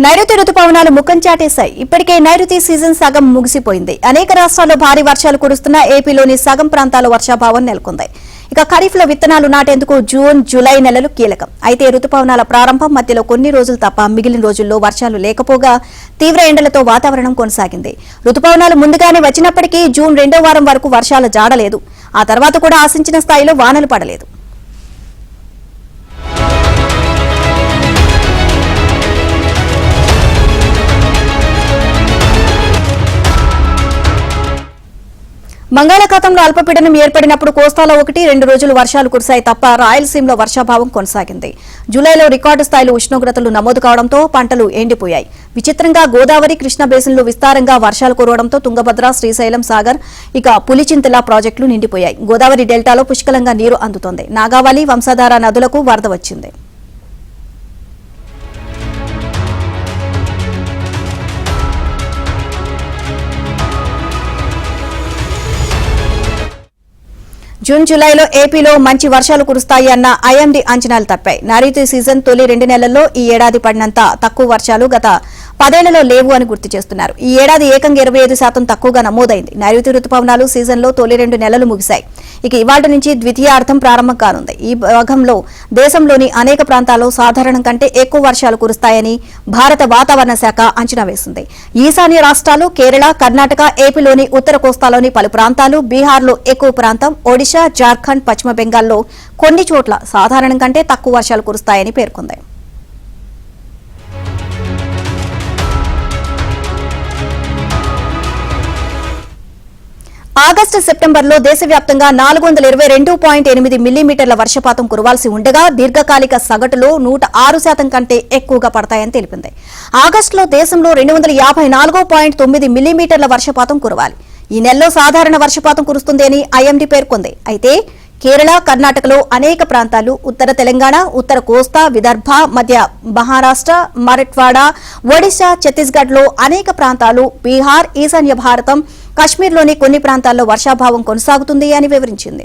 నైరుతి రుతుపవనాలు ముఖం చాటేశాయి. ఇప్పటికే నైరుతి సీజన్ సగం ముగిసిపోయింది. అనేక రాష్ట్రాల్లో భారీ వర్షాలు కురుస్తున్న ఏపీలోని సగం ప్రాంతాల్లో వర్షాభావం నెలకొంది. ఇక ఖరీఫ్ లో విత్తనాలు నాటేందుకు జూన్, జూలై నెలలు కీలకం. అయితే రుతుపవనాల ప్రారంభం మధ్యలో కొన్ని రోజులు తప్ప మిగిలిన రోజుల్లో వర్షాలు లేకపోగా తీవ్ర ఎండలతో వాతావరణం కొనసాగింది. రుతుపవనాలు ముందుగానే వచ్చినప్పటికీ జూన్ 2వ వారం వరకు వర్షాలు జాడలేదు. ఆ తర్వాత కూడా ఆశించిన స్థాయిలో వానలు పడలేదు. బంగాళాఖాతంలో అల్పపీడనం ఏర్పడినప్పుడు కోస్తాలో 1-2 రోజులు వర్షాలు కురిశాయి తప్ప రాయలసీమలో వర్షాభావం కొనసాగింది. జూలైలో రికార్డు స్థాయిలో ఉష్ణోగ్రతలు నమోదు కావడంతో పంటలు ఎండిపోయాయి. విచిత్రంగా గోదావరి, కృష్ణా బేసిన్లో విస్తారంగా వర్షాలు కురవడంతో తుంగభద్ర, శ్రీశైలం సాగర్, ఇక పులిచింతల ప్రాజెక్టులు నిండిపోయాయి. గోదావరి డెల్టాలో పుష్కలంగా నీరు అందుతోంది. నాగావళి, వంశధార నదులకు వరద వచ్చింది. జూన్, జూలైలో ఏపీలో మంచి వర్షాలు కురుస్తాయి అన్న ఐఎండీ అంచనాలు తప్పాయి. నైరుతి సీజన్ తొలి 2 నెలల్లో ఈ ఏడాది పడినంత తక్కువ వర్షాలు గత 10 ఏళ్లలో లేవు అని గుర్తు చేస్తున్నారు. ఈ ఏడాది ఏకంగా 25% తక్కువగా నమోదైంది. నైరుతి రుతుపవనాలు సీజన్లో తొలి 2 నెలలు ముగిశాయి. ఇక ఇవాళ్టి నుంచి ద్వితీయార్థం ప్రారంభం కానుంది. ఈ భాగంలో దేశంలోని అనేక ప్రాంతాల్లో సాధారణం కంటే ఎక్కువ వర్షాలు కురుస్తాయని భారత వాతావరణ శాఖ అంచనా వేసింది. ఈశాన్య రాష్ట్రాలు, కేరళ, కర్ణాటక, ఏపీలోని ఉత్తర కోస్తాలోని పలు ప్రాంతాలు, బీహార్లో ఎక్కువ ప్రాంతం, ఒడిశా, జార్ఖండ్, పశ్చిమ బెంగాల్లో కొన్ని చోట్ల సాధారణం కంటే తక్కువ వర్షాలు కురుస్తాయని పేర్కొంది. ఆగస్టు, సెప్టెంబర్లో దేశవ్యాప్తంగా 422.8 మిల్లీమీటర్ల వర్షపాతం కురవాల్సి ఉండగా దీర్ఘకాలిక సగటులో 106% కంటే ఎక్కువగా పడతాయని తెలిపింది. ఆగస్టులో దేశంలో 254.9 మిల్లీమీటర్ల వర్షపాతం కురవాలి. ఈ నెలలో సాధారణ వర్షపాతం కురుస్తుంది అని ఐఎండీ పేర్కొంది. అయితే కేరళ, కర్ణాటకలో అనేక ప్రాంతాలు, ఉత్తర తెలంగాణ, ఉత్తర కోస్తా, విదర్భ, మధ్య మహారాష్ట్ర, మరాఠ్వాడా, ఒడిశా, ఛత్తీస్గఢ్లో అనేక ప్రాంతాలు, బీహార్, ఈశాన్య భారతం, కశ్మీర్లోని కొన్ని ప్రాంతాల్లో వర్షాభావం కొనసాగుతుంది అని వివరించింది.